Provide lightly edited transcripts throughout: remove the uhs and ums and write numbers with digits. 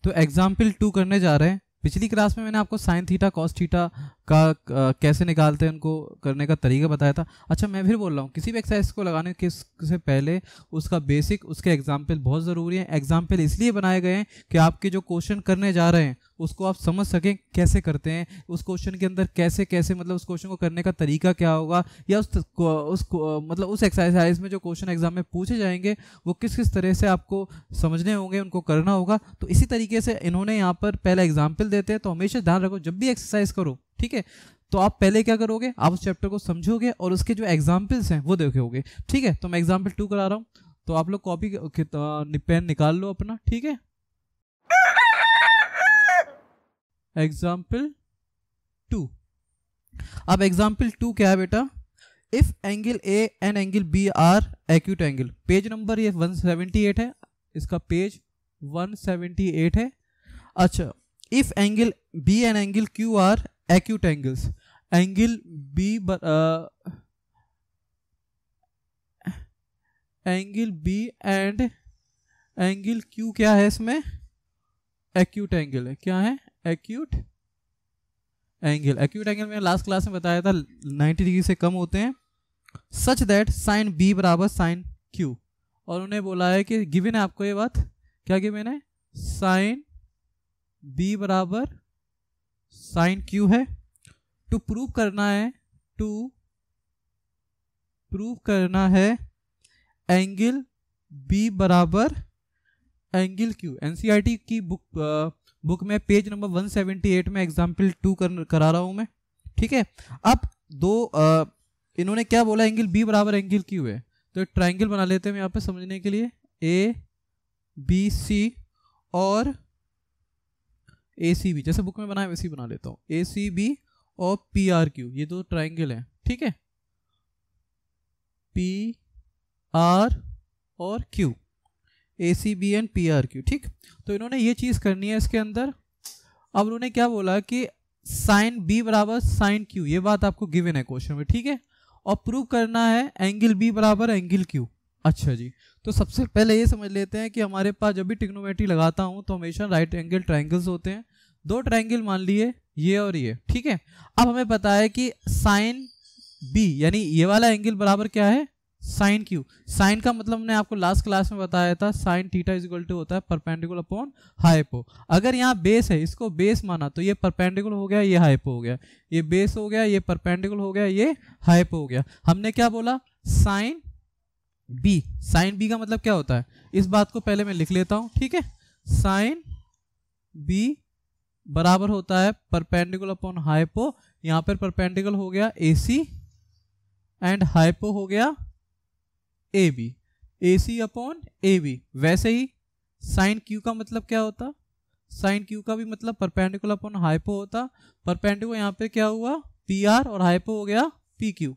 तो एग्जाम्पल 2 करने जा रहे हैं। पिछली क्लास में मैंने आपको साइन थीटा कॉस थीटा का कैसे निकालते हैं उनको करने का तरीका बताया था। अच्छा मैं फिर बोल रहा हूँ, किसी भी एक्सरसाइज को लगाने के से पहले उसका बेसिक, उसके एग्जाम्पल बहुत ज़रूरी है। एग्जाम्पल इसलिए बनाए गए हैं कि आपके जो क्वेश्चन करने जा रहे हैं उसको आप समझ सकें कैसे करते हैं, उस क्वेश्चन के अंदर कैसे कैसे मतलब उस क्वेश्चन को करने का तरीका क्या होगा, या मतलब उस एक्सरसाइज में जो क्वेश्चन एग्जाम में पूछे जाएंगे वो किस किस तरह से आपको समझने होंगे, उनको करना होगा। तो इसी तरीके से इन्होंने यहाँ पर पहले एग्जाम्पल देते हैं। तो हमेशा ध्यान रखो जब भी एक्सरसाइज करो, ठीक है, तो आप पहले क्या करोगे, आप उस चैप्टर को समझोगे और उसके जो एग्जाम्पल्स हैं वो देखोगे, ठीक है। तो मैं एग्जाम्पल 2 करा रहा हूँ, तो आप लोग कॉपी पेन निकाल लो अपना, ठीक है। एग्जाम्पल 2। अब एग्जाम्पल 2 क्या है बेटा, if angle a and angle b are acute angle. Page number ये 178 है, इसका पेज 178 है। अच्छा, if angle b and angle q are acute angles, angle b and angle q क्या है, इसमें एक्यूट एंगल है। क्या है, एक्यूट एंगल। एक्यूट एंगल में लास्ट क्लास में बताया था 90 डिग्री से कम होते हैं, सच दैट साइन बी बराबर साइन क्यू। और उन्हें बोला है कि गिवन है आपको ये बात, क्या गिवन है, साइन बी बराबर साइन क्यू है। टू प्रूव करना है एंगल बी बराबर एंगल क्यू। एनसीईआरटी की बुक में पेज नंबर 178 में एग्जाम्पल 2 करा रहा हूं मैं, ठीक है। अब इन्होंने क्या बोला, एंगल बी बराबर एंगल क्यू है, तो ट्राइंगल बना लेते हैं यहाँ पे समझने के लिए, ए बी सी और ए सी बी, जैसे बुक में बनाया वैसे ही बना लेता हूँ, ए सी बी और पी आर क्यू, ये दो ट्राइंगल हैं, ठीक है, पी आर और q, a c b and P R q, ठीक। तो इन्होंने ये चीज़ करनी है इसके अंदर। अब उन्होंने क्या बोला कि साइन बी बराबर साइन क्यू, ये बात आपको गिवन है क्वेश्चन में, ठीक है, और प्रूव करना है एंगल बी बराबर एंगल क्यू। अच्छा जी, तो सबसे पहले ये समझ लेते हैं कि हमारे पास जब भी ट्रिग्नोमेट्री लगाता हूं तो हमेशा राइट एंगल ट्रायंगल्स होते हैं। दो ट्रायंगल मान लिए, ये और ये, ठीक है। अब हमें पता है कि साइन बी यानी ये वाला एंगल बराबर क्या है, साइन क्यू। साइन का मतलब हमने आपको लास्ट क्लास में बताया था, sine theta is equal to होता है परपेंडिकुलर अपॉन हाइपो। अगर यहाँ बेस है, इसको बेस माना तो ये परपेंडिकुलर हो गया, ये हाइपो हो गया, ये बेस हो गया, ये परपेंडिकुलर हो गया, ये हाइपो हो गया। हमने क्या बोला, साइन बी। साइन बी का मतलब क्या होता है, इस बात को पहले मैं लिख लेता हूं, ठीक है। साइन बी बराबर होता है परपेंडिकुलर अपॉन हाइपो, यहां पर परपेंडिकुलर हो गया AC एंड हाइपो हो गया AB, AC अपॉन AB। वैसे ही साइन क्यू का मतलब क्या होता, साइन क्यू का भी मतलब परपेंडिकुलर अपॉन हाइपो होता। परपेंडिकुलर यहाँ पे क्या हुआ, PR और हाइपो हो गया PQ,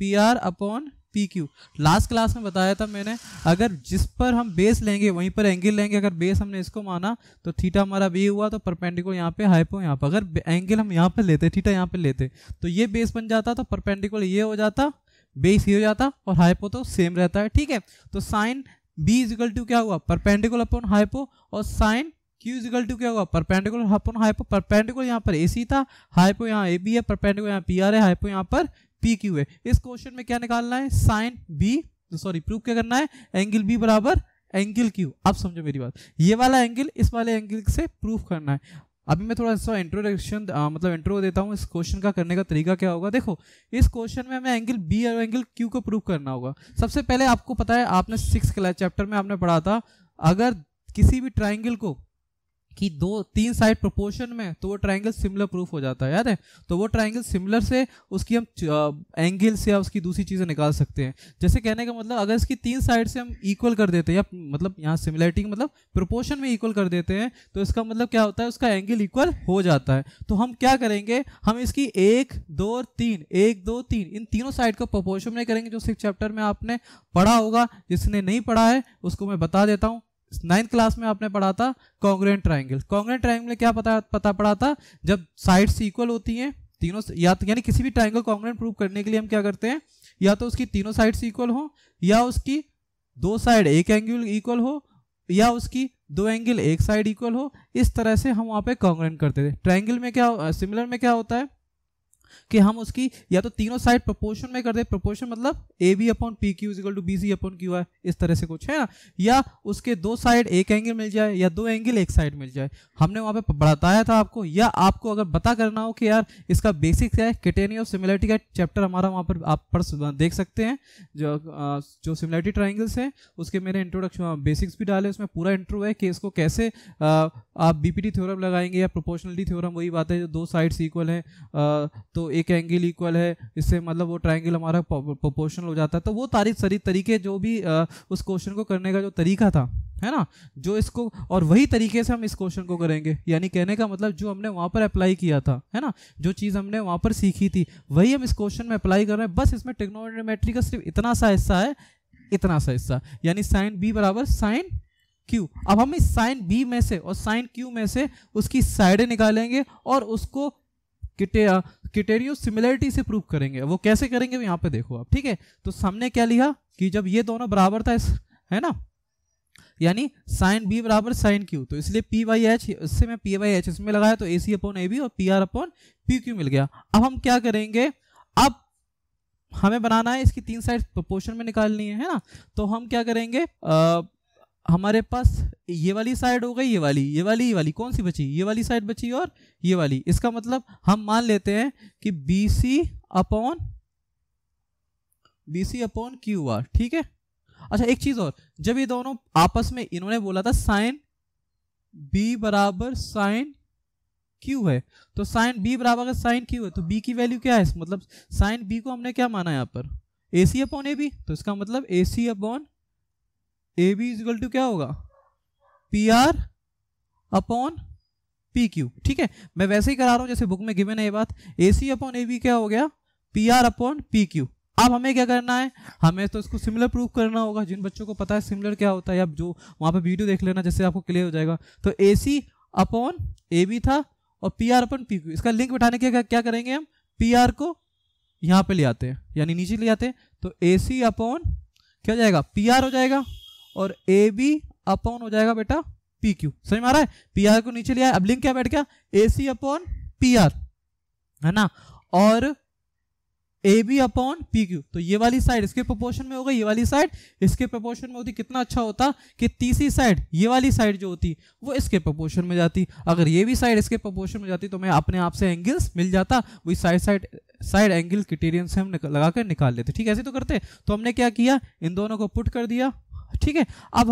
PR upon PQ। Last class में बताया था मैंने, अगर जिस पर हम बेस लेंगे वहीं पर एंगल लेंगे। अगर बेस हमने इसको माना तो थीटा हमारा B हुआ, तो परपेंडिकुलर यहाँ पे, हाइपो यहाँ पर। अगर एंगल हम यहाँ पर लेते, थीटा यहाँ पे लेते, तो ये बेस बन जाता, तो परपेंडिकुलर ये हो जाता, बेस ये हो जाता, और हाइपो तो सेम रहता है, ठीक है। तो sine B is equal to क्या हुआ, परपेंडिकुलर अपॉन हाइपो, और sine Q is equal to क्या हुआ, परपेंडिकुलर अपॉन हाइपो। परपेंडिकुलर यहाँ पर AC था, हाइपो यहाँ AB है, परपेंडिकुलर यहाँ PR है, हाइपो यहाँ पर PQ है। इस क्वेश्चन में क्या निकालना है, साइन B, सॉरी प्रूव क्या करना है, एंगल B बराबर एंगल Q। अब समझो मेरी बात, ये वाला एंगल इस वाले एंगल से प्रूव करना है। अभी मैं थोड़ा सा इंट्रोडक्शन मतलब इंट्रो देता हूँ इस क्वेश्चन का करने का तरीका क्या होगा। देखो, इस क्वेश्चन में हमें एंगल B और एंगल Q को प्रूव करना होगा। सबसे पहले आपको पता है, आपने 6th क्लास चैप्टर में आपने पढ़ा था, अगर किसी भी ट्राइंगल को कि 2-3 साइड प्रोपोर्शन में, तो वो ट्राइंगल सिमिलर प्रूफ हो जाता है, याद है। तो वो ट्राइंगल सिमिलर से उसकी हम एंगल्स या उसकी दूसरी चीज़ें निकाल सकते हैं। जैसे कहने का मतलब, अगर इसकी 3 साइड से हम इक्वल कर देते हैं, या मतलब यहाँ सिमिलरिटी मतलब प्रोपोर्शन में इक्वल कर देते हैं, तो इसका मतलब क्या होता है, उसका एंगल इक्वल हो जाता है। तो हम क्या करेंगे, हम इसकी 1, 2 और 3, 1, 2, 3 इन तीनों साइड को प्रोपोर्शन में करेंगे, जो 6th चैप्टर में आपने पढ़ा होगा। जिसने नहीं पढ़ा है उसको मैं बता देता हूँ। 9th क्लास में आपने पढ़ा था कॉन्ग्रुएंट ट्राइंगल। कॉन्ग्रुएंट ट्राइंगल में क्या पता पड़ा था, जब साइड्स इक्वल होती हैं तीनों, या तो यानी किसी भी ट्राइंगल कॉन्ग्रुएंट प्रूव करने के लिए हम क्या करते हैं, या तो उसकी तीनों साइड्स इक्वल हो, या उसकी 2 साइड एक एंगल इक्वल हो, या उसकी दो एंगल एक साइड इक्वल हो, इस तरह से हम वहाँ पे कॉन्ग्रुएंट करते थे। ट्रायंगल में क्या, सिमिलर में क्या होता है कि हम उसकी या तो तीनों साइड प्रोपोर्शन में कर दे, प्रोपोर्शन मतलब a b upon P q equal to b C upon q है, इस तरह से कुछ है ना, या उसके दो साइड एक एंगल मिल जाए या दो एंगल एक साइड मिल जाए। हमने वहां पे बताया था आपको, या आपको अगर पता करना हो कि यार इसका बेसिक क्या है, क्राइटेरिया ऑफ सिमिलरिटी का चैप्टर हमारा वहां पर आप पढ़ देख सकते हैं, जो सिमिलरिटी ट्राइंगल्स है उसके मैंने इंट्रोडक्शन बेसिक्स भी डाले, उसमें पूरा इंट्रो है कि इसको कैसे आप बीपीटी थ्योरम लगाएंगे या प्रोपोर्शनलिटी थ्योरम, वही बात है जो दो साइड्स इक्वल है तो एक एंगल इक्वल है, इससे मतलब वो ट्रायंगल हमारा प्रोपोर्शनल हो जाता है। तो वो सारी तरीके जो भी उस क्वेश्चन को करने का जो तरीका था, है ना, जो इसको, और वही तरीके से हम इस क्वेश्चन को करेंगे। यानी कहने का मतलब जो हमने वहां पर अप्लाई किया था, है ना, जो चीज हमने वहां पर सीखी थी वही हम इस क्वेश्चन में अप्लाई कर रहे हैं। बस इसमें ट्रिग्नोमेट्री का सिर्फ इतना सा हिस्सा है, इतना सा हिस्सा, यानी साइन बी बराबर साइन क्यू। अब हम इस साइन बी में से और साइन क्यू में से उसकी साइडें निकालेंगे और उसको क्राइटेरिया सिमिलरिटी से प्रूव करेंगे। वो कैसे करेंगे यहाँ पे देखो आप, ठीक है। तो सामने क्या लिखा कि जब ये दोनों बराबर था, है ना, यानी साइन बी बराबर साइन क्यू, तो इसलिए पी बाई एच, इससे मैं पी बाई एच इसमें लगाया तो A C upon A B और P R upon P Q मिल गया। अब हम क्या करेंगे, अब हमें बनाना है इसकी तीन साइड प्रोपोर्शन में निकालनी है ना, तो हम क्या करेंगे, हमारे पास ये वाली साइड हो गई, ये वाली कौन सी बची, ये वाली साइड बची और ये वाली। इसका मतलब हम मान लेते हैं कि बी सी अपॉन क्यू आर, ठीक है। अच्छा एक चीज और, जब ये दोनों आपस में, इन्होंने बोला था साइन बी बराबर साइन क्यू है, तो साइन बी बराबर साइन क्यू है, तो बी की वैल्यू क्या है, मतलब साइन बी को हमने क्या माना यहाँ पर, ए सी अपॉन ए बी, तो इसका मतलब A C upon A B equal to क्या होगा, P R upon P Q, ठीक है। मैं वैसे ही करा रहा हूं जैसे बुक में गिवन है ये बात, ए सी अपॉन ए बी क्या हो गया, P R upon P Q. अब हमें क्या करना है, हमें तो इसको सिमिलर प्रूव करना होगा। जिन बच्चों को पता है सिमिलर क्या होता है, या जो वहां पे वीडियो देख लेना, जैसे आपको क्लियर हो जाएगा। तो A C upon A B था और P R upon P Q, इसका लिंक बिठाने के क्या करेंगे हम, पी आर को यहाँ पे ले आते हैं, यानी नीचे ले आते हैं, तो ए सी अपॉन क्या हो जाएगा, पी आर हो जाएगा, और ए बी अपॉन हो जाएगा बेटा पी क्यू। समझ में आ रहा है, पी आर को नीचे लिया, अब लिंक क्या बैठ गया, a C upon P R, है ना, और a b upon P Q. तो ये वाली साइड इसके प्रोपोर्शन में हो गई, ये वाली साइड इसके प्रोपोर्शन में होती, कितना अच्छा होता कि तीसरी साइड, ये वाली साइड जो होती वो इसके प्रोपोर्शन में जाती। अगर ये भी साइड इसके प्रोपोर्शन में जाती तो मैं अपने आप से एंगल्स मिल जाता, वही साइड एंगल क्राइटेरियन से हम लगा कर निकाल लेते, ठीक है। ऐसे तो करते। तो हमने क्या किया, इन दोनों को पुट कर दिया, ठीक है। अब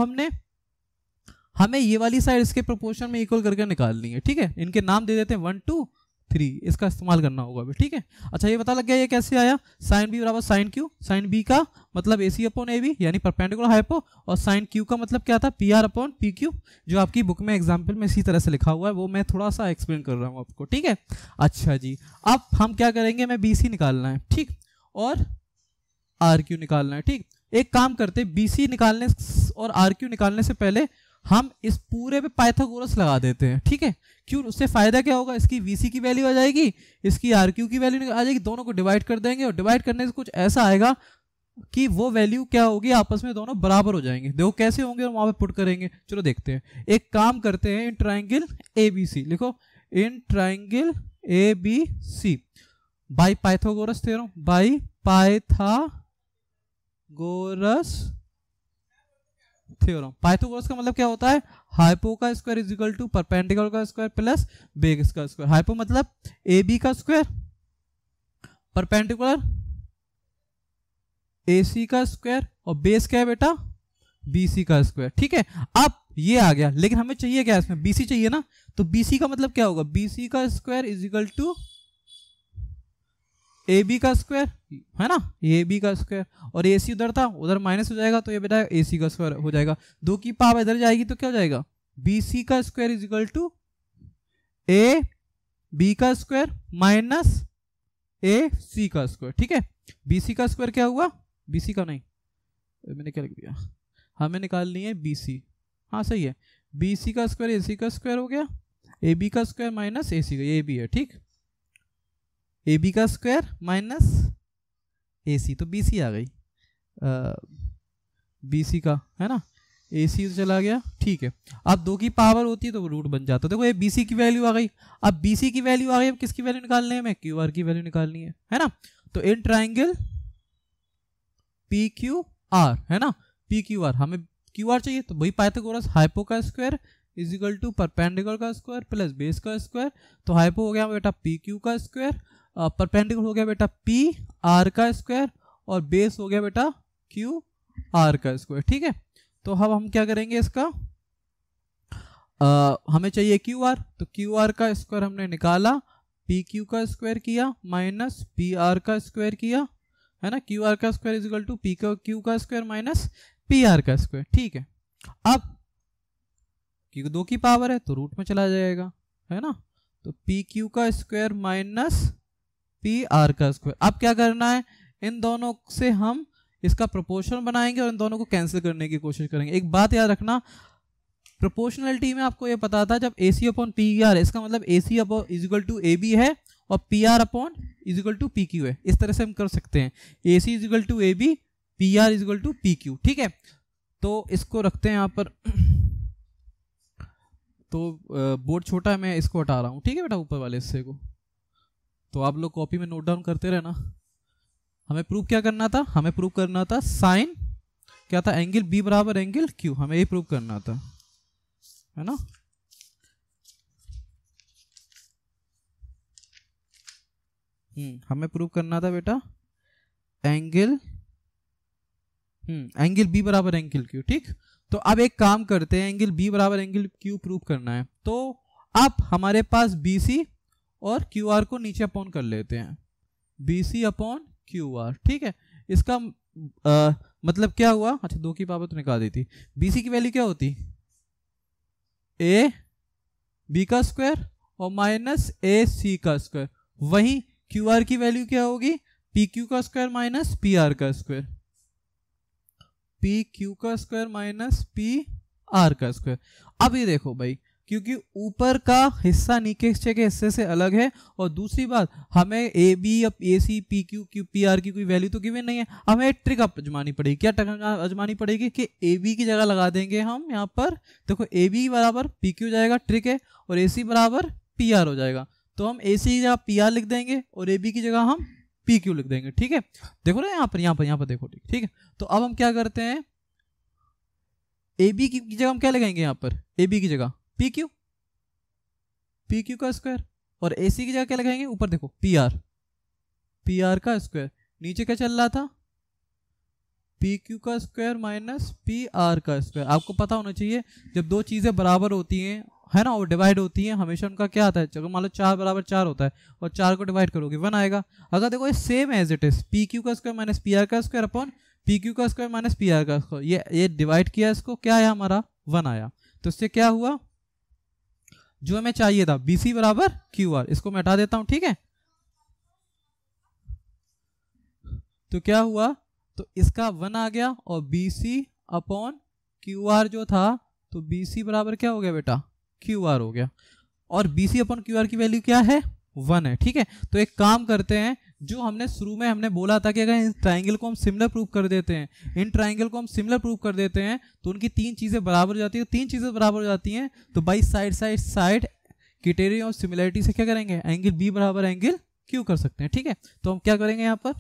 हमें ये वाली साइड इसके प्रोपोर्शन में इक्वल करके निकालनी है, ठीक है। इनके नाम दे देते हैं 1 2 3, इसका इस्तेमाल करना होगा अभी, ठीक है। अच्छा ये पता लग गया ये कैसे आया, साइन बी बराबर साइन क्यू, साइन बी का मतलब A C upon A B यानी परपेंडिकुलर हाइपो, और साइन क्यू का मतलब क्या था, P R upon P Q, जो आपकी बुक में एग्जाम्पल में इसी तरह से लिखा हुआ है, वो मैं थोड़ा सा एक्सप्लेन कर रहा हूँ आपको, ठीक है। अच्छा जी, अब हम क्या करेंगे, हमें बी सी निकालना है, ठीक, और आर क्यू निकालना है, ठीक। एक काम करते, बी सी निकालने और आर क्यू निकालने से पहले हम इस पूरे पे पाइथागोरस लगा देते हैं, ठीक है। क्यों, उससे फायदा क्या होगा, इसकी वीसी की वैल्यू आ जाएगी, इसकी आरक्यू की वैल्यू आ जाएगी, दोनों को डिवाइड कर देंगे, और डिवाइड करने से कुछ ऐसा आएगा कि वो वैल्यू क्या होगी, आपस में दोनों बराबर हो जाएंगे। देखो कैसे होंगे, और वहां पे पुट करेंगे। चलो देखते हैं। एक काम करते हैं, इन ट्राइंगल ए बी सी लिखो, in triangle A B c by Pythagoras theorem, by Pythagoras theorem. Pythagoras का मतलब क्या होता है, हाइपो का square is equal to perpendicular का स्क्वायर प्लस बेस का स्क्वायर। हाइपो मतलब ए बी का स्क्वायर, परपेंडिकुलर ए सी का स्क्वायर, और बेस क्या है बेटा, बी सी का स्क्वायर, ठीक है। अब ये आ गया, लेकिन हमें चाहिए क्या, इसमें बी सी चाहिए ना, तो बी सी का मतलब क्या होगा, बी सी का square is equal to A b का स्क्वायर, है ना, ए बी का स्क्वायर, और ए सी उधर था, उधर माइनस हो जाएगा, तो ये बेटा ए सी का स्क्वायर हो जाएगा। दो की पावर इधर जाएगी तो क्या हो जाएगा, बी सी का square is equal to A b का स्क्वायर माइनस ए सी का स्क्वायर, ठीक है। बी सी का स्क्वायर क्या हुआ, बी सी का नहीं, मैंने क्या लिख दिया, हमें निकालनी है बी सी, हाँ सही है, बी सी का स्क्वायर ए सी का स्क्वायर हो गया, ए बी का स्क्वायर माइनस ए सी का, ये भी है, ठीक, ए बी का स्क्वायर माइनस ए सी, तो बी सी आ गई, बी सी का, है ना, ए सी तो चला गया, ठीक है। अब 2 की पावर होती है तो वो रूट बन जाता है। देखो ये बी सी की वैल्यू आ गई। अब बी सी की वैल्यू आ गई, अब किसकी वैल्यू निकालनी है, हमें क्यू आर की वैल्यू निकालनी है ना। तो in triangle p q r, है ना, पी क्यू आर, हमें क्यू आर चाहिए तो वही पाइथागोरस हाइपो का square is equal to perpendicular का स्क्वायर प्लस बेस का स्क्वायर। तो हाइपो हो गया बेटा पी क्यू का स्क्वायर, परपेंडिकुलर हो गया बेटा पी आर का स्क्वायर, और बेस हो गया बेटा क्यू आर का स्क्वायर, ठीक है। तो अब हम क्या करेंगे इसका, हमें चाहिए क्यू आर, तो क्यू आर का स्क्वायर हमने निकाला, पी क्यू का स्क्वायर किया माइनस पी आर का स्क्वायर किया, है ना। क्यू आर का square is equal to P Q का स्क्वायर माइनस पी आर का स्क्वायर, ठीक है। अब क्योंकि 2 की पावर है तो रूट में चला जाएगा, है ना। तो पी क्यू का स्क्वायर माइनस पी आर का स्क्वायर। अब क्या करना है, इन दोनों से हम इसका प्रोपोर्शन बनाएंगे और इन दोनों को कैंसिल करने की कोशिश करेंगे। एक बात याद रखना, प्रोपोर्शनलिटी में आपको ये पता था जब A C upon P R है, इसका मतलब A C upon is equal to A B है और P R upon is equal to P Q है। इस तरह से हम कर सकते हैं, A C is equal to A B, P R is equal to P Q, ठीक है। तो इसको रखते हैं यहाँ पर, तो बोर्ड छोटा है, मैं इसको हटा रहा हूँ, ठीक है बेटा, ऊपर वाले हिस्से को। तो आप लोग कॉपी में नोट डाउन करते रहना। हमें प्रूव क्या करना था, हमें प्रूव करना था साइन क्या था, एंगल बी बराबर एंगल क्यू, हमें ये प्रूव करना था, है ना। हमें प्रूव करना था बेटा एंगल एंगल बी बराबर एंगल क्यू, ठीक। तो अब एक काम करते हैं, एंगल बी बराबर एंगल क्यू प्रूव करना है। तो अब हमारे पास बी सी और क्यू आर को नीचे अपॉन कर लेते हैं, बी सी अपॉन क्यू आर, ठीक है। इसका मतलब क्या हुआ, अच्छा 2 की पावर तो निकाल दी थी। बी सी की वैल्यू क्या होती, ए बी का स्क्वायर और माइनस ए सी का स्क्वायर। वहीं क्यू आर की वैल्यू क्या होगी, पी क्यू का स्क्वायर माइनस पी आर का स्क्वायर, पी क्यू का स्क्वायर माइनस पी आर का स्क्वायर। अब ये देखो भाई, क्योंकि ऊपर का हिस्सा नीचे के हिस्से से अलग है, और दूसरी बात हमें A B A C P Q P R की कोई वैल्यू तो गिवन नहीं है। हमें ट्रिक आजमानी पड़ेगी। क्या ट्रिक आजमानी पड़ेगी कि ए बी की जगह लगा देंगे हम यहाँ पर, देखो ए बी बराबर पी क्यू जाएगा, ट्रिक है, और ए सी बराबर पी आर हो जाएगा। तो हम ए सी की जगह पी आर लिख देंगे और ए बी की जगह हम पी क्यू लिख देंगे, ठीक है। देखो ना यहाँ पर देखो, ठीक है। तो अब हम क्या करते हैं, ए बी की जगह हम क्या लगाएंगे, यहाँ पर ए बी की जगह पी क्यू का स्क्वायर, और ए सी की जगह क्या लगाएंगे, ऊपर देखो पी आर का स्क्वायर, नीचे क्या चल रहा था, पी क्यू का स्क्वायर माइनस पी आर का स्क्वायर। आपको पता होना चाहिए जब 2 चीजें बराबर होती हैं, है ना, और डिवाइड होती हैं, हमेशा उनका क्या आता है, अगर मान लो 4 बराबर 4 होता है और 4 को डिवाइड करोगे 1 आएगा। अगर देखो ये same as it is, P Q का स्क्वायर माइनस पी आर का स्क्वायर अपॉन पी क्यू का स्क्वायर माइनस पी आर का स्क्वायर, ये डिवाइड किया, इसको क्या आया हमारा 1 आया। तो इससे क्या हुआ, जो हमें चाहिए था बी सी बराबर क्यू आर, इसको मैं हटा देता हूं, ठीक है। तो क्या हुआ, तो इसका 1 आ गया, और बी सी अपॉन क्यू आर जो था, तो बी सी बराबर क्या हो गया बेटा, क्यू आर हो गया। और बी सी अपॉन क्यू आर की वैल्यू क्या है, 1 है, ठीक है। तो एक काम करते हैं, जो हमने शुरू में हमने बोला था कि अगर इन ट्राइंगल को हम सिमिलर प्रूव कर देते हैं, तो उनकी 3 चीजें बराबर हो जाती है। 3 चीजें बराबर हो जाती हैं तो by side criterion of similarity से क्या करेंगे, एंगल बी बराबर एंगल क्यू कर सकते हैं, ठीक है। तो हम क्या करेंगे यहाँ पर,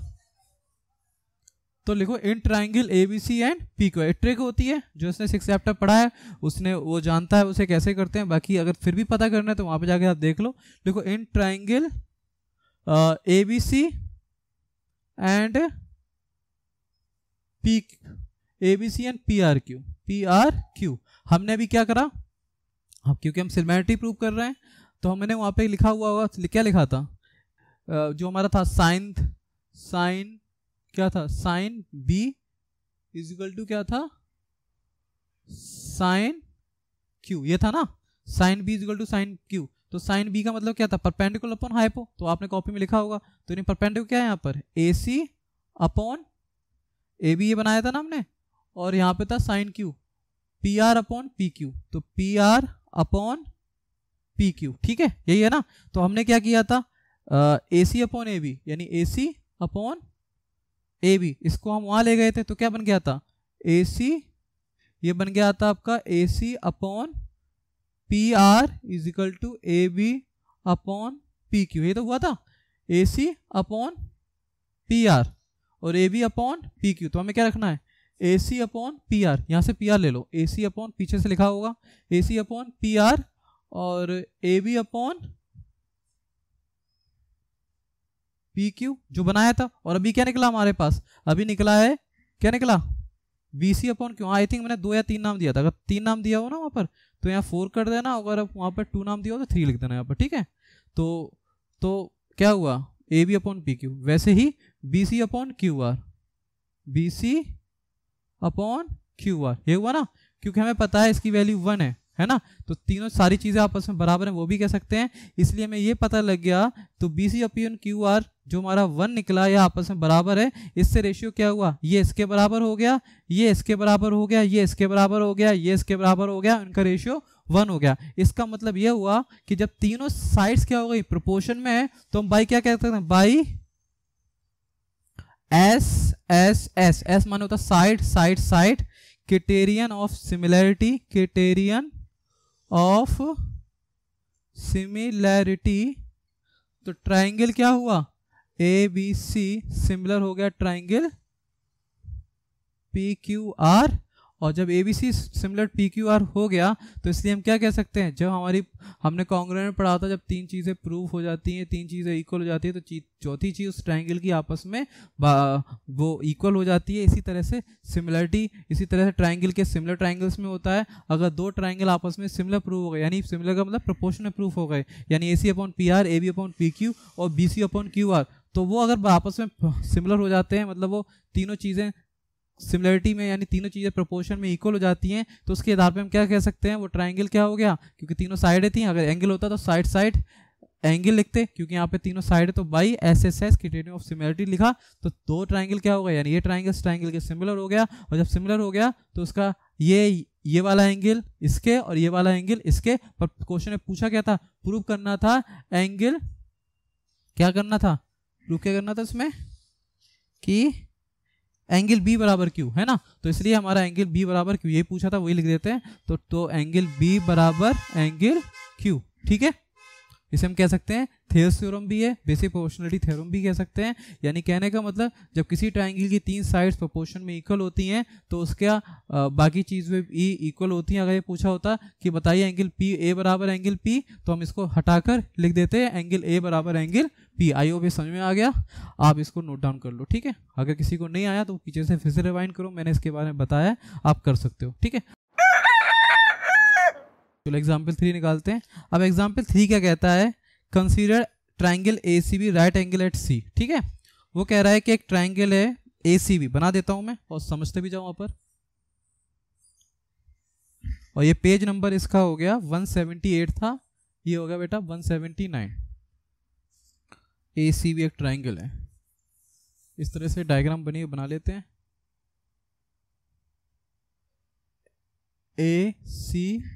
तो लिखो in triangle A B C and P Q. एक ट्रिक होती है, जो उसने 6th चैप्टर पढ़ा है उसने वो जानता है उसे कैसे करते हैं। बाकी अगर फिर भी पता करना है तो वहां पे जाके आप देख लो। लिखो in triangle A B C and P R Q. हमने अभी क्या करा, अब क्योंकि हम सिमिलरिटी प्रूव कर रहे हैं तो हमने वहां पे लिखा हुआ होगा, क्या लिखा था, जो हमारा था साइन क्या था, sine B is equal to क्या था, साइन क्यू, ये था ना, sine B is equal to sine Q. तो साइन बी का मतलब क्या था, परपेंडिकुलर अपॉन हाइपो, तो आपने कॉपी में लिखा होगा। तो इन परपेंडिकुलर क्या है यहाँ पर, ए सी अपॉन ए बी, ये बनाया था ना हमने, और यहाँ पे था sine Q, P R upon P Q, तो P R upon P Q, ठीक है, यही है ना। तो हमने क्या किया था, ए सी अपॉन ए बी, यानी ए सी अपॉन ए बी, इसको हम वहां ले गए थे, तो क्या बन गया था, ए सी ये बन गया था आपका AC upon PR is equal to AB upon PQ, ये तो हुआ था AC अपॉन PR और AB अपॉन PQ। तो हमें क्या रखना है, AC अपॉन PR, यहाँ से PR ले लो, AC अपॉन पीछे से लिखा होगा AC अपॉन PR और AB अपॉन PQ जो बनाया था। और अभी क्या निकला हमारे पास, अभी निकला है, क्या निकला, BC upon Q। I think मैंने 2 या 3 नाम दिया था, अगर 3 नाम दिया हो ना वहाँ पर तो यहाँ 4 कर देना, अगर वहाँ पर 2 नाम दिया हो तो 3 लिख देना यहाँ पर, ठीक है। तो क्या हुआ, AB अपॉन PQ, वैसे ही BC upon QR, BC upon QR, ये हुआ ना, क्योंकि हमें पता है इसकी वैल्यू 1 है ना, तो तीनों सारी चीजें आपस में बराबर हैं वो भी कह सकते हैं, इसलिए हमें ये पता लग गया। तो BC अपॉन QR जो हमारा 1 निकला ये आपस में बराबर है, इससे रेशियो क्या हुआ, ये इसके बराबर हो गया, ये इसके बराबर हो गया, ये इसके बराबर हो गया, ये इसके बराबर हो गया, उनका रेशियो 1 हो गया। इसका मतलब ये हुआ कि जब तीनों साइड्स क्या हो गई, प्रोपोर्शन में है, तो हम बाई क्या कहते हैं, बाई एस माने होता side side side, criterion of similarity, criterion of similarity. तो ट्राइंगल क्या हुआ, ABC सिमिलर हो गया ट्राइंगल PQR, और जब ABC सिमिलर PQR हो गया तो इसलिए हम क्या कह सकते हैं, जब हमने कॉन्ग्रुएंट पढ़ा था, जब 3 चीज़ें प्रूव हो जाती हैं, 3 चीज़ें इक्वल हो जाती है, तो चौथी चीज़ उस ट्राइंगल की आपस में वो इक्वल हो जाती है। इसी तरह से सिमिलरिटी, इसी तरह से ट्राइंगल के सिमिलर ट्राइंगल्स में होता है, अगर 2 ट्राइंगल आपस में सिमिलर प्रूव हो गए, यानी सिमिलर का मतलब प्रोपोर्शन में प्रूव हो गए, यानी AC upon PR, AB upon PQ और BC अपॉन QR, तो वो अगर आपस में सिमिलर हो जाते हैं, मतलब वो तीनों चीज़ें सिमिलरिटी में, यानी तीनों चीज़ें प्रोपोर्शन में इक्वल हो जाती हैं, तो उसके आधार पे हम क्या कह सकते हैं, वो ट्राइंगल क्या हो गया, क्योंकि तीनों साइडें थी, अगर एंगल होता तो साइड साइड एंगल लिखते, क्योंकि यहाँ पे तीनों साइड है तो by SSS criterion of similarity लिखा, तो 2 ट्राइंगल क्या हो गया, यानी ये ट्राइंगल इस ट्राइंगल के सिमिलर हो गया, और जब सिमिलर हो गया तो उसका ये वाला एंगल इसके और ये वाला एंगल इसके, पर क्वेश्चन में पूछा क्या था, प्रूव करना था एंगल, क्या करना था, प्रूव क्या करना था इसमें कि एंगल B बराबर Q, है ना, तो इसलिए हमारा एंगल B बराबर Q ये पूछा था, वही लिख देते हैं, तो एंगल B बराबर एंगल Q, ठीक है। इसे हम कह सकते हैं थियर्स थ्योरम भी है, बेसिक प्रोपोर्शनलिटी थ्योरम भी कह सकते हैं, यानी कहने का मतलब जब किसी ट्राइंगल की 3 साइड्स प्रोपोर्शन में इक्वल होती हैं तो उसका बाकी चीज़ में भी इक्वल होती हैं। अगर ये पूछा होता कि बताइए एंगल A बराबर एंगल P, तो हम इसको हटाकर लिख देते हैं एंगल A बराबर एंगल P। आई होप ये समझ में आ गया, आप इसको नोट डाउन कर लो, ठीक है। अगर किसी को नहीं आया तो पीछे से फिर से रिवाइंड करो, मैंने इसके बारे में बताया, आप कर सकते हो, ठीक है। चलो एग्जाम्पल 3 निकालते हैं। अब एग्जाम्पल 3 क्या कहता है, consider triangle ACB right angle at C, ठीक है। वो कह रहा है कि एक ट्राइंगल है ACB, बना देता हूं मैं और समझते भी जाऊं वहां पर, और ये पेज नंबर इसका हो गया 178 था, ये हो गया बेटा 179। ACB एक ट्राइंगल है, इस तरह से डायग्राम बना लेते हैं। ACB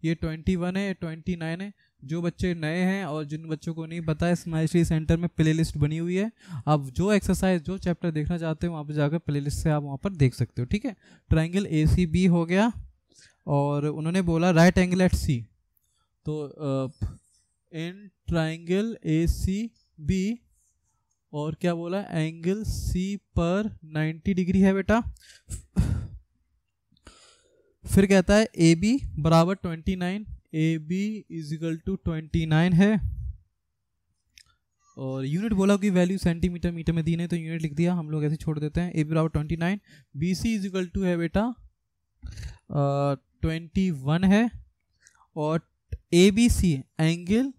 ये 21 है, 29 है। जो बच्चे नए हैं और जिन बच्चों को नहीं पता है, स्माइल स्टडी सेंटर में प्लेलिस्ट बनी हुई है, आप जो एक्सरसाइज जो चैप्टर देखना चाहते हो वहाँ पर जाकर प्लेलिस्ट से आप वहाँ पर देख सकते हो, ठीक है। ट्राइंगल ACB हो गया, और उन्होंने बोला राइट एंगल एट C, तो इन ट्राइंगल ACB और क्या बोला, एंगल C पर 90 डिग्री है बेटा। फिर कहता है AB बराबर 29, AB इज इक्वल टू 29 है, और यूनिट बोला कि वैल्यू सेंटीमीटर मीटर में दी नहीं तो यूनिट लिख दिया, हम लोग ऐसे छोड़ देते हैं। AB बराबर 29, BC इज इक्वल टू है बेटा 21 है, और ABC एंगल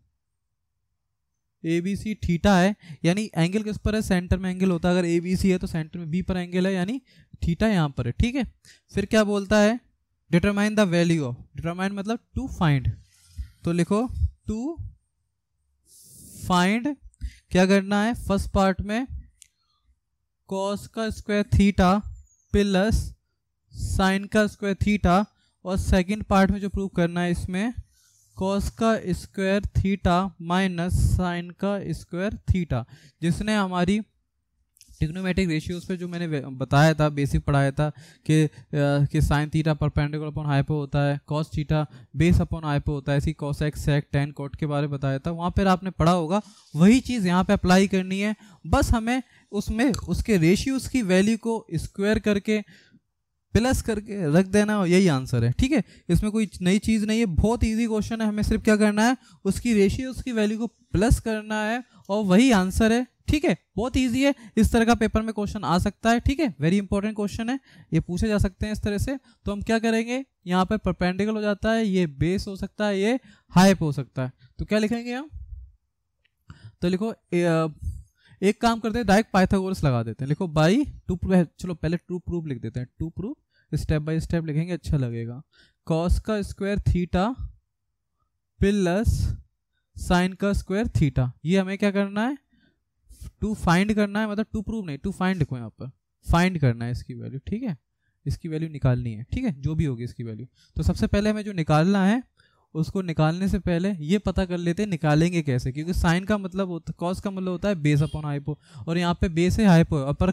ABC थीटा है, यानी एंगल किस पर है, सेंटर में एंगल होता है, अगर ABC है तो सेंटर में B पर एंगल है, यानी थीटा यहाँ पर है, ठीक है। फिर क्या बोलता है, determine the value of, determine मतलब टू फाइंड, तो लिखो टू फाइंड, क्या करना है, फर्स्ट पार्ट में कॉस का स्क्वायर थीटा प्लस साइन का स्क्वायर थीटा, और सेकंड पार्ट में जो प्रूव करना है इसमें कॉस का स्क्वायर थीटा माइनस साइन का स्क्वायर थीटा, जिसने हमारी ट्रिग्नोमेट्रिक रेशियोज पे जो मैंने बताया था, बेसिक पढ़ाया था कि sine theta perpendicular upon hypo होता है, cos theta base upon hypo होता है, ऐसी कॉसेक सेक टैन कोट के बारे में बताया था, वहाँ पर आपने पढ़ा होगा। वही चीज़ यहाँ पे अप्लाई करनी है, बस हमें उसमें उसके रेशियोज की वैल्यू को स्क्वायर करके प्लस करके रख देना, यही आंसर है। ठीक है, इसमें कोई नई चीज़ नहीं है, बहुत इजी क्वेश्चन है। हमें सिर्फ क्या करना है, उसकी रेशियोज की वैल्यू को प्लस करना है और वही आंसर है। ठीक है, बहुत इजी है। इस तरह का पेपर में क्वेश्चन आ सकता है। ठीक है, वेरी इंपॉर्टेंट क्वेश्चन है, ये पूछे जा सकते हैं इस तरह से। तो हम क्या करेंगे, यहाँ पर परपेंडिकुलर हो जाता है, ये बेस हो सकता है, ये हाइप हो सकता है। तो क्या लिखेंगे हम, तो लिखो एक काम करते हैं, डायरेक्ट पाइथागोरस लगा देते हैं। लिखो बाई टू प्रूफ, चलो पहले टू प्रूफ लिख देते हैं, to proof, step by step लिखेंगे, अच्छा लगेगा। कॉस का स्क्वायर थीटा प्लस साइन का स्क्वायर थीटा, ये हमें क्या करना है, टू फाइंड करना है, मतलब टू प्रूव नहीं, टू फाइंड लिखो, यहाँ पर फाइंड करना है इसकी वैल्यू। ठीक है, इसकी वैल्यू निकालनी है। ठीक है, जो भी होगी इसकी वैल्यू। तो सबसे पहले हमें जो निकालना है, उसको निकालने से पहले ये पता कर लेते हैं निकालेंगे कैसे, क्योंकि साइन का मतलब होता है, कॉस का मतलब होता है बेस अपॉन हाइपो, और यहाँ पे बेस है हाइपो, और पर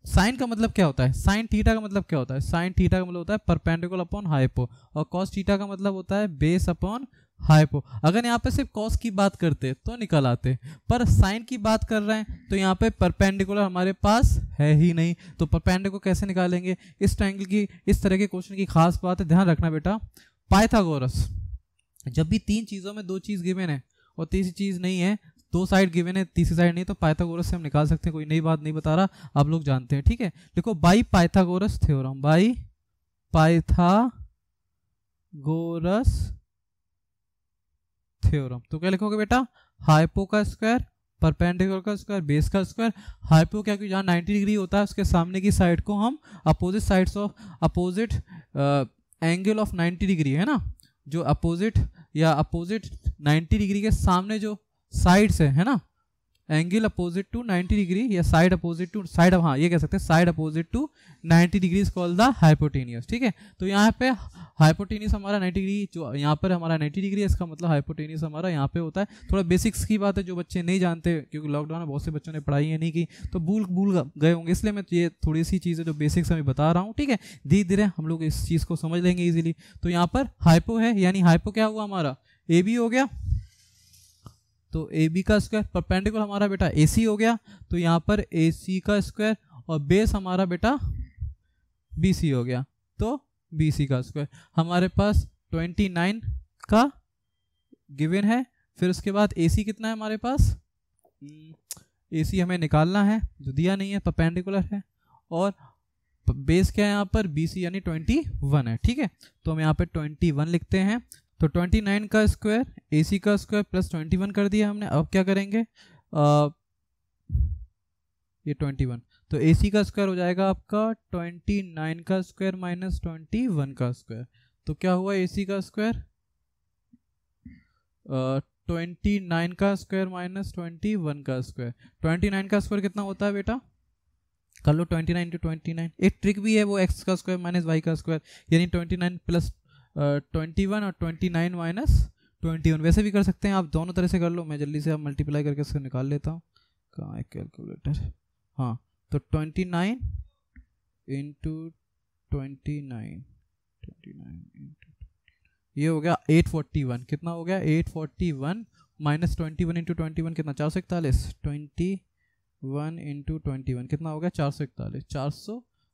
साइन का मतलब क्या होता है, साइन थीटा का मतलब क्या होता है, साइन थीटा का मतलब होता है परपेंडिकुलर अपॉन हाइपो, और कॉस थीटा का मतलब होता है बेस अपॉन हाइपो। अगर यहाँ पे सिर्फ कॉस की बात करते तो निकल आते, पर साइन की बात कर रहे हैं तो यहाँ पे परपेंडिकुलर हमारे पास है ही नहीं, तो परपेंडिकुलर कैसे निकालेंगे। इस ट्रायंगल की, इस तरह के क्वेश्चन की खास बात है, ध्यान रखना बेटा, पाइथागोरस जब भी तीन चीज़ों में दो चीज़ गिवन है और तीसरी चीज़ नहीं है, दो साइड गिवन है तीसरी साइड नहीं, तो पाइथागोरस से हम निकाल सकते हैं। कोई नई बात नहीं बता रहा, आप लोग जानते हैं। ठीक है, देखो by Pythagoras theorem, by Pythagoras theorem, तो क्या लिखोगे बेटा, हाइपो का स्क्वायर परपेंडिकुलर का स्क्वायर बेस का स्क्वायर। हाइपो क्या, कि जहाँ 90 डिग्री होता है उसके सामने की साइड को हम opposite sides of opposite angle of 90 degree है ना, जो अपोजिट या अपोजिट 90 डिग्री के सामने जो साइड्स है ना, एंगल अपोजिट टू 90 डिग्री या साइड अपोजिट टू साइड, हाँ ये कह सकते हैं side opposite to 90 degree is called the hypotenuse. ठीक है, तो यहाँ पे हाइपोटेनियस हमारा 90 डिग्री, जो यहाँ पर हमारा 90 डिग्री है, इसका मतलब हाइपोटेनियस हमारा यहाँ पे होता है। थोड़ा बेसिक्स की बात है, जो बच्चे नहीं जानते, क्योंकि लॉकडाउन में बहुत से बच्चों ने पढ़ाई है नहीं की, तो भूल गए होंगे, इसलिए मैं ये थोड़ी सी चीज़ें जो बेसिक्स मैं बता रहा हूँ। ठीक है, धीरे धीरे हम लोग इस चीज़ को समझ लेंगे ईजिली। तो यहाँ पर हाइपो है, यानी हाइपो क्या हुआ हमारा, ए बी हो गया, तो ए बी का स्क्वायर, परपेंडिकुलर हमारा बेटा ए सी हो गया, तो यहाँ पर ए सी का स्क्वायर, और बेस हमारा बेटा बी सी हो गया, तो बी सी का स्क्वायर। हमारे पास 29 का गिवन है, फिर उसके बाद ए सी कितना है हमारे पास, ए सी हमें निकालना है, जो दिया नहीं है, परपेंडिकुलर है, और बेस क्या है यहाँ पर, बी सी यानी 21 है। ठीक है, तो हम यहाँ पे 21 लिखते हैं, तो 29 का स्क्वायर ए सी का स्क्वायर प्लस 21 कर दिया हमने। अब क्या करेंगे, ये 21, तो ए सी का स्क्वायर हो जाएगा आपका 29 का स्क्वायर माइनस 21 का स्क्वायर, तो क्या हुआ ए सी का स्क्वायर 29 का स्क्वायर माइनस 21 का स्क्वायर। 29 का स्क्वायर कितना होता है बेटा, कर लो 29 × 29। एक ट्रिक भी है, वो एक्स का स्क्वायर माइनस वाई का स्क्वायर, यानी 29 प्लस 21 और 29 माइनस 21, वैसे भी कर सकते हैं आप, दोनों तरह से कर लो। मैं जल्दी से अब मल्टीप्लाई करके इसको निकाल लेता हूँ, कहाँ है कैलकुलेटर, हाँ, तो 29 × 29 ये हो गया 841, कितना हो गया 841 माइनस 21 × 21 कितना 441, 21 × 21 कितना हो गया 441,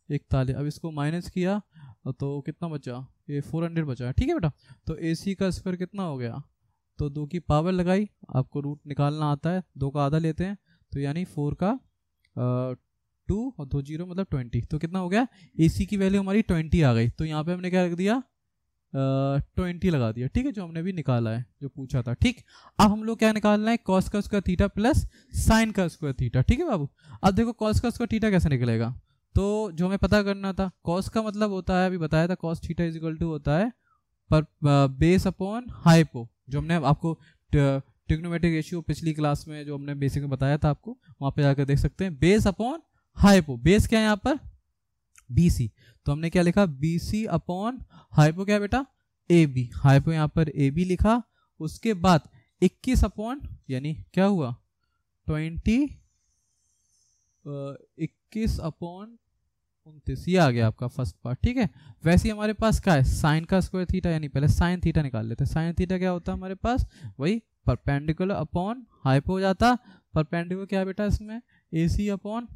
441। अब इसको माइनस किया तो कितना बचा, ये 400 बचा है। ठीक है बेटा, तो ए सी का स्क्वायर कितना हो गया, तो 2 की पावर लगाई, आपको रूट निकालना आता है, 2 का आधा लेते हैं, तो यानी 4 का 2 और 2 0 मतलब 20, तो कितना हो गया ए सी की वैल्यू हमारी 20 आ गई। तो यहाँ पे हमने क्या रख दिया 20 लगा दिया। ठीक है, जो हमने भी निकाला है, जो पूछा था। ठीक, अब हम लोग क्या निकालना है, कॉस का स्क्वायर थीटा प्लस साइन का स्क्वायर थीटा। ठीक है बाबू, अब देखो कॉस का स्क्वायर थीटा कैसे निकलेगा, तो जो हमें पता करना था, कॉस का मतलब होता है, अभी बताया था, cos theta is equal to होता है पर बेस अपॉन हाइपो, जो हमने आपको ट्रिग्नोमेट्रिक रेशियो पिछली क्लास में जो हमने बेसिक में बताया था, आपको वहाँ पे जाकर देख सकते हैं, बेस अपॉन हाइपो। बेस क्या है यहाँ पर बी सी, तो हमने क्या लिखा बी सी अपॉन हाइपो क्या बेटा ए बी, हाइपो यहाँ पर ए बी लिखा। उसके बाद 21 अपॉन यानी क्या हुआ 21 21/29 ये आ गया आपका फर्स्ट पार्ट, ठीक है। वैसे ही हमारे पास क्या है, साइन का स्क्वायर थीटा, यानी पहले साइन थीटा निकाल लेते हैं। साइन थीटा क्या होता है हमारे पास, वही परपेंडिकुलर अपॉन हाइपो हो जाता। परपेंडिकुलर क्या है बेटा इसमें, AC अपॉन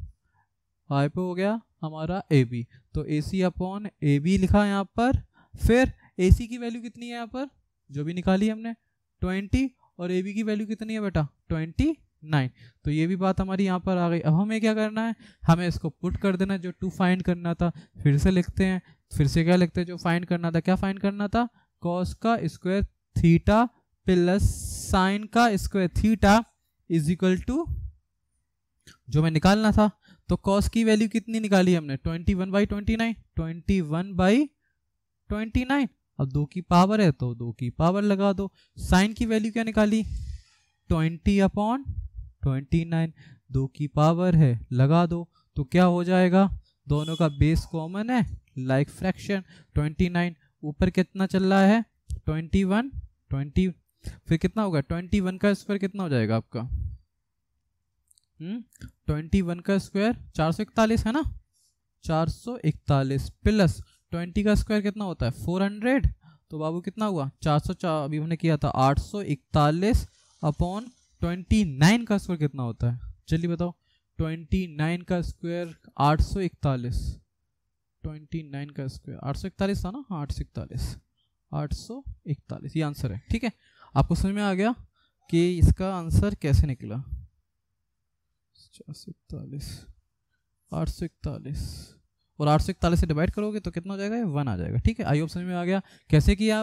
हाइपो हो गया हमारा AB, तो AC अपॉन AB लिखा यहाँ पर। फिर AC की वैल्यू कितनी है यहाँ पर, जो भी निकाली हमने 20, और AB की वैल्यू कितनी है बेटा 29, तो ये भी बात हमारी यहाँ पर आ गई। अब हमें क्या करना है, हमें इसको पुट कर देना, जो 2 फाइंड करना था। फिर से लिखते हैं, फिर से क्या लिखते हैं, जो फाइंड करना था, क्या फाइंड करना था, कॉस का स्क्वायर थीटा प्लस साइन का square theta is equal to, जो मैं निकालना था। तो कॉस की वैल्यू कितनी निकाली हमने, 21/29, 21/29। अब 2 की पावर है तो 2 की पावर लगा दो। साइन की वैल्यू क्या निकाली, 20/29, 2 की पावर है लगा दो। तो क्या हो जाएगा, दोनों का बेस कॉमन है, लाइक फ्रैक्शन। 29 ऊपर कितना चल रहा है 21, फिर कितना होगा 21 का स्क्वायर कितना हो जाएगा आपका, 21 का स्क्वायर 441 है ना, 441 प्लस 20 का स्क्वायर कितना होता है 400, तो बाबू कितना हुआ 404, अभी हमने किया था 841 अपॉन 29 का स्क्वायर कितना होता है, चलिए बताओ। 29 का स्क्वायर 841, 29 का स्क्वायर 841 था ना, हाँ 841, ये आंसर है, ठीक है। आपको समझ में आ गया कि इसका आंसर कैसे निकला, 841 और 841 से डिवाइड करोगे तो कितना हो जाएगा, 1 आ जाएगा, ठीक है। आई होप समझ में आ गया कैसे किया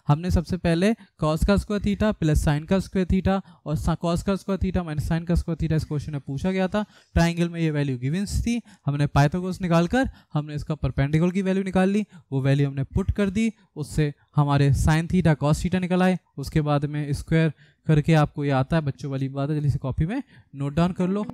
हमने सबसे पहले कॉस का स्क्वायर थीटा प्लस साइन का स्क्वायर थीटा और कॉस का स्क्वायर थीटा माइनस साइन का स्क्वायर थीटा इस क्वेश्चन में पूछा गया था। ट्राइंगल में ये वैल्यू गिवंस थी, हमने पाइथागोरस निकालकर हमने इसका परपेंडिकुलर की वैल्यू निकाल ली, वो वैल्यू हमने पुट कर दी, उससे हमारे साइन थीटा कॉस थीटा निकल आए। उसके बाद में स्क्वायर करके आपको ये आता है, बच्चों वाली बात है, जल्दी से कॉपी में नोट डाउन कर लो।